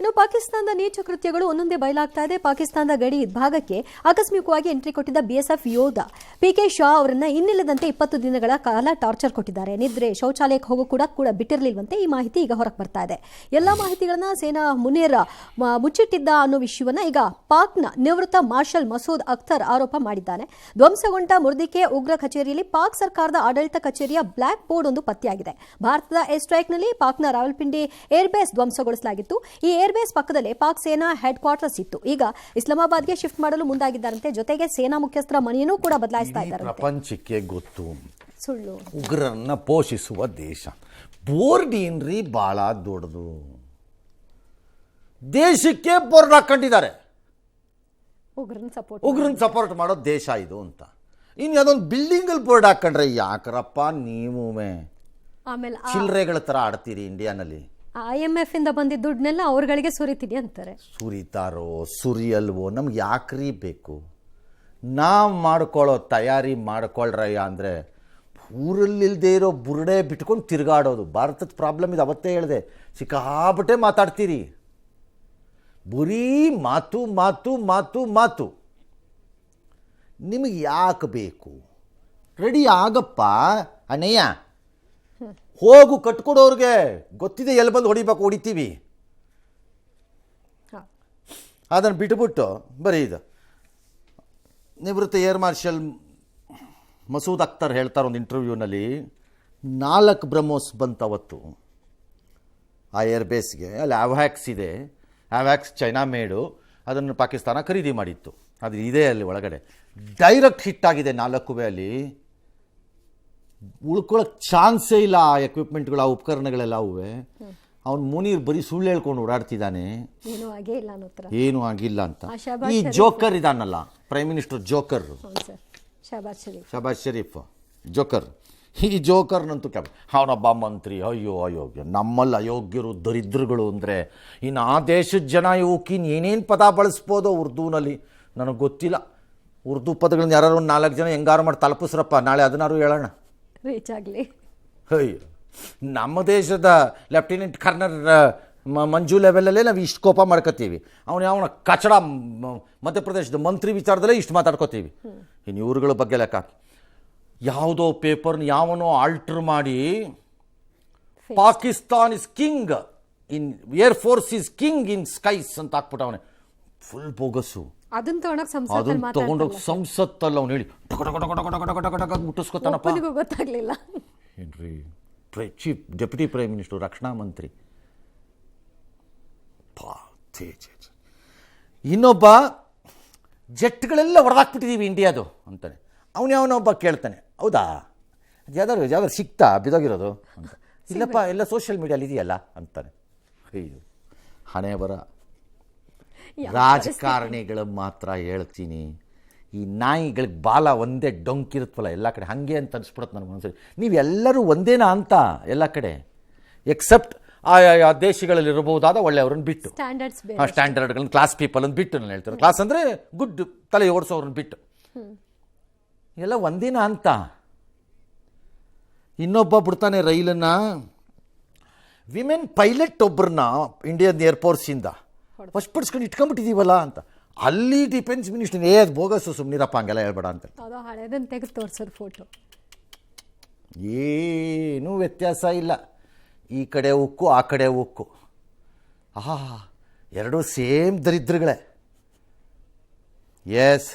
ಇನ್ನು ಪಾಕಿಸ್ತಾನದ ನೀಚ ಕೃತ್ಯಗಳು ಒಂದೊಂದೇ ಬಯಲಾಗ್ತಾ ಇದೆ. ಪಾಕಿಸ್ತಾನದ ಗಡಿ ಭಾಗಕ್ಕೆ ಆಕಸ್ಮಿಕವಾಗಿ ಎಂಟ್ರಿ ಕೊಟ್ಟಿದ್ದ ಬಿಎಸ್ಎಫ್ ಯೋಧ ಪಿಕೆ ಶಾ ಅವರನ್ನ ಇನ್ನಿಲ್ಲದಂತೆ 20 ದಿನಗಳ ಕಾಲ ಟಾರ್ಚರ್ ಕೊಟ್ಟಿದ್ದಾರೆ. ನಿದ್ರೆ, ಶೌಚಾಲಯಕ್ಕೆ ಹೋಗೋ ಕೂಡ ಬಿಟ್ಟಿರಲಿಲ್ವಂತೆ. ಈ ಮಾಹಿತಿ ಈಗ ಹೊರಗೆ ಬರ್ತಾ ಇದೆ. ಎಲ್ಲಾ ಮಾಹಿತಿಗಳನ್ನ ಸೇನಾ ಮುನೇರ ಮುಚ್ಚಿಟ್ಟಿದ್ದ ಅನ್ನೋ ವಿಷಯವನ್ನ ಈಗ ಪಾಕ್ನ ನಿವೃತ್ತ ಮಾರ್ಷಲ್ ಮಸೂದ್ ಅಖ್ತರ್ ಆರೋಪ ಮಾಡಿದ್ದಾನೆ. ಧ್ವಂಸಗೊಂಡ ಮುರ್ದಿಕೆ ಉಗ್ರ ಕಚೇರಿಯಲ್ಲಿ ಪಾಕ್ ಸರ್ಕಾರದ ಆಡಳಿತ ಕಚೇರಿಯ ಬ್ಲಾಕ್ ಬೋರ್ಡ್ ಒಂದು ಪತ್ತೆಯಾಗಿದೆ. ಭಾರತದ ಏರ್ ಸ್ಟ್ರೈಕ್ನಲ್ಲಿ ಪಾಕ್ನ ರಾವಲ್ಪಿಂಡಿ ಏರ್ಬೇಸ್ ಧ್ವಂಸಗೊಳಿಸಲಾಗಿತ್ತು. ಈ ಏರ್ಬೇಸ್ ಪಕ್ಕದಲ್ಲೇ ಪಾಕ್ ಸೇನಾ ಹೆಡ್ ಕ್ವಾರ್ಟರ್ಸ್ ಇತ್ತು. ಈಗ ಇಸ್ಲಾಮಾಬಾದ್ಗೆ ಶಿಫ್ಟ್ ಮಾಡಲು ಮುಂದಾಗಿದ್ದಾರಂತೆ. ಜೊತೆಗೆ ಸೇನಾ ಮುಖ್ಯಸ್ಥರ ಮನೆಯನ್ನು ಕೂಡ ಬದಲಾಯಿಸ್ತಾ ಇದ್ದಾರೆ. ಪ್ರಪಂಚಕ್ಕೆ ಗೊತ್ತು ಸುಳ್ಳು ಉಗ್ರರನ್ನ ಪೋಷಿಸುವ ದೇಶ. ಬೋರ್ಡ್ ಏನ್ರಿ ಬಹಳ ದೊಡ್ಡದು. ದೇಶಕ್ಕೆ ಬೋರ್ಡ್ ಹಾಕೊಂಡಿದ್ದಾರೆ. ಉಗ್ರನ್ ಸಪೋರ್ಟ್ ಮಾಡೋ ದೇಶ ಇದು ಅಂತ. ಇನ್ನು ಅದೊಂದು ಬಿಲ್ಡಿಂಗ್ ಅಲ್ಲಿ ಬೋರ್ಡ್ ಹಾಕೊಂಡ್ರೆ ಯಾಕ್ರಪ್ಪ ನೀವು ಆಮೇಲೆ ಚಿಲ್ಲರೆಗಳ ತರ ಆಡ್ತೀರಿ ಇಂಡಿಯಾನಲ್ಲಿ. IMF ಇಂದ ಬಂದಿದ್ದ ದುಡ್ಡನ್ನೆಲ್ಲ ಅವ್ರಗಳಿಗೆ ಸುರಿತೀನಿ ಅಂತಾರೆ. ಸುರಿತಾರೋ ಸುರಿಯಲ್ವೋ ನಮ್ಗೆ ಯಾಕ್ರಿ ಬೇಕು? ನಾವು ಮಾಡ್ಕೊಳ್ಳೋ ತಯಾರಿ ಮಾಡ್ಕೊಳ್ರಯ್ಯ ಅಂದರೆ ಊರಲ್ಲಿಲ್ಲದೆ ಇರೋ ಬುರುಡೆ ಬಿಟ್ಕೊಂಡು ತಿರುಗಾಡೋದು. ಭಾರತದ ಪ್ರಾಬ್ಲಮ್ ಇದು. ಅವತ್ತೇ ಹೇಳಿದೆ, ಸಿಕ್ಕಾಬಟ್ಟೆ ಮಾತಾಡ್ತೀರಿ, ಬರೀ ಮಾತು ಮಾತು ಮಾತು ಮಾತು. ನಿಮಗೆ ಯಾಕೆ ಬೇಕು? ರೆಡಿ ಆಗಪ್ಪ ಅಣ್ಣಯ್ಯ, ಹೋಗು ಕಟ್ಕೊಡೋರ್ಗೆ ಗೊತ್ತಿದೆ ಎಲ್ಲಿ ಬಂದು ಹೊಡಿಬೇಕು, ಹೊಡಿತೀವಿ. ಅದನ್ನು ಬಿಟ್ಟುಬಿಟ್ಟು ಬರೀ ಇದು ನಿವೃತ್ತ ಏರ್ ಮಾರ್ಷಲ್ ಮಸೂದ್ ಅಖ್ತರ್ ಹೇಳ್ತಾರೆ ಒಂದು ಇಂಟರ್ವ್ಯೂನಲ್ಲಿ, 4 ಬ್ರಹ್ಮೋಸ್ ಬಂತು ಅವತ್ತು ಆ ಏರ್ಬೇಸ್ಗೆ. ಅಲ್ಲಿ ಆವ್ಯಾಕ್ಸ್ ಇದೆ, ಆವ್ಯಾಕ್ಸ್ ಚೈನಾ ಮೇಡು, ಅದನ್ನು ಪಾಕಿಸ್ತಾನ ಖರೀದಿ ಮಾಡಿತ್ತು. ಅದು ಇದೆ ಅಲ್ಲಿ ಒಳಗಡೆ. ಡೈರೆಕ್ಟ್ ಹಿಟ್ ಆಗಿದೆ 4 ಅಲ್ಲಿ. ಉಳ್ಕೊಳ್ಳೋಕೆ ಚಾನ್ಸೇ ಇಲ್ಲ ಆ ಎಕ್ವಿಪ್ಮೆಂಟ್ಗಳು, ಆ ಉಪಕರಣಗಳೆಲ್ಲ ಅವುವೆ. ಅವ್ನು ಮುನೀರ್ ಬರೀ ಸುಳ್ಳು ಹೇಳ್ಕೊಂಡು ಓಡಾಡ್ತಿದ್ದಾನೆ, ಏನೂ ಆಗಿಲ್ಲ ಅಂತ. ಈ ಜೋಕರ್ ಇದಾನಲ್ಲ, prime minister joker, Shahbaz Sharif joker, ಈ ಜೋಕರ್ನಂತೂ ಅವನೊಬ್ಬ ಮಂತ್ರಿ. ಅಯ್ಯೋ ಅಯೋಗ್ಯ. ನಮ್ಮಲ್ಲಿ ಅಯೋಗ್ಯರು ದರಿದ್ರಗಳು ಅಂದರೆ ಇನ್ನು ಆ ದೇಶದ ಜನ ಇವಕ್ಕಿನ್ ಏನೇನು ಪದ ಬಳಸ್ಬೋದೋ ಉರ್ದೂನಲ್ಲಿ ನನಗೆ ಗೊತ್ತಿಲ್ಲ. ಉರ್ದು ಪದಗಳನ್ನ ಯಾರು 4 ಜನ ಹೆಂಗಾರು ಮಾಡಿ ತಲುಪಿಸ್ರಪ್ಪ, ನಾಳೆ ಅದನ್ನಾರು ಹೇಳೋಣ ರೀಚ್ ಆಗಲಿ. ಅಯ್ಯೋ, ನಮ್ಮ ದೇಶದ ಲೆಫ್ಟಿನೆಂಟ್ ಕರ್ನಲ್ ಮಂಜು ಲೆವೆಲಲ್ಲೇ ನಾವು ಇಷ್ಟು ಕೋಪ ಮಾಡ್ಕೋತೀವಿ. ಅವನ ಕಚಡ ಮಧ್ಯಪ್ರದೇಶದ ಮಂತ್ರಿ ವಿಚಾರದಲ್ಲೇ ಇಷ್ಟು ಮಾತಾಡ್ಕೋತೀವಿ. ಇನ್ನು ಇವ್ರುಗಳ ಬಗ್ಗೆ ಲೆಕ್ಕ ಹಾಕಿ ಯಾವುದೋ ಪೇಪರ್ನ ಯಾವನೋ ಆಲ್ಟರ್ ಮಾಡಿ Pakistan is king in air force is king in skies ಅಂತ ಹಾಕ್ಬಿಟ್ಟವನೆ. Full bogus. ಅದನ್ನ ತಗೊಂಡೋಗಿ ಸಂಸತ್ತಲ್ಲ ಅವ್ನು ಹೇಳಿ ಮುಟ್ಟಿಸ್ಕೊತಾನಪ್ಪ. ಗೊತ್ತಾಗ್ಲಿಲ್ಲ ಏನ್ರಿ, ಚೀಫ್ ಡೆಪ್ಯೂಟಿ ಪ್ರೈಮ್ ಮಿನಿಸ್ಟರ್, ರಕ್ಷಣಾ ಮಂತ್ರಿ. ಇನ್ನೊಬ್ಬ ಜೆಟ್ಗಳೆಲ್ಲ ಹೊಡೆದಾಕ್ಬಿಟ್ಟಿದ್ದೀವಿ ಇಂಡಿಯಾದು ಅಂತಾನೆ. ಅವನೊಬ್ಬ ಕೇಳ್ತಾನೆ, ಹೌದಾ ಯಾವ್ದಾದ್ರು ಸಿಕ್ತಾ ಬಿದೋಗಿರೋದು ಅಂತ. ಇಲ್ಲಪ್ಪ, ಎಲ್ಲ ಸೋಷಿಯಲ್ ಮೀಡಿಯಲ್ಲಿ ಇದೆಯಲ್ಲ ಅಂತಾನೆ. ಅಯ್ಯೋ, ಹಣೆ ಬರ. ರಾಜಕಾರಣಿಗಳು ಮಾತ್ರ ಹೇಳ್ತೀನಿ, ಈ ನಾಯಿಗಳಿಗೆ ಬಾಲ ಒಂದೇ ಡೊಂಕಿರುತ್ತಲ್ಲ ಎಲ್ಲ ಕಡೆ, ಹಾಗೆ ಅಂತ ಅನಿಸ್ಬಿಡುತ್ತೆ ನನಗೆ ಒಂದ್ಸರಿ. ನೀವೆಲ್ಲರೂ ಒಂದೇನಾ ಅಂತ ಎಲ್ಲ ಕಡೆ, ಎಕ್ಸೆಪ್ಟ್ ಆ ದೇಶಗಳಲ್ಲಿ ಇರಬಹುದಾದ ಒಳ್ಳೆಯವ್ರನ್ನ ಬಿಟ್ಟು, ಸ್ಟ್ಯಾಂಡರ್ಡ್ಗಳನ್ನ, ಕ್ಲಾಸ್ ಪೀಪಲನ್ನು ಬಿಟ್ಟು ನಾನು ಹೇಳ್ತಾರೆ. ಕ್ಲಾಸ್ ಅಂದರೆ ಗುಡ್ ತಲೆ ಓಡಿಸೋರನ್ನ ಬಿಟ್ಟು ಎಲ್ಲ ಒಂದೇನಾ ಅಂತ. ಇನ್ನೊಬ್ಬ ಬಿಡ್ತಾನೆ ರೈಲನ್ನು, ವಿಮೆನ್ ಪೈಲಟ್ ಒಬ್ಬರನ್ನ ಇಂಡಿಯನ್ ಏರ್ಫೋರ್ಸಿಂದ ವಶಪಡಿಸ್ಕೊಂಡು ಇಟ್ಕೊಂಡ್ಬಿಟ್ಟಿದ್ದೀವಲ್ಲ ಅಂತ. ಅಲ್ಲಿ ಡಿಫೆನ್ಸ್ ಮಿನಿಸ್ಟರ್ ಅದು ಬೋಗಸ್ಸು, ಸುಮ್ಮನಿರಪ್ಪ ಹಂಗೆಲ್ಲ ಹೇಳ್ಬೇಡ ಅಂತ. ಫೋಟೋ ಏನೂ ವ್ಯತ್ಯಾಸ ಇಲ್ಲ. ಈ ಕಡೆ ಉಕ್ಕು, ಆ ಕಡೆ ಉಕ್ಕು. ಎರಡೂ ಸೇಮ್ ದರಿದ್ರಗಳೇ. ಎಸ್.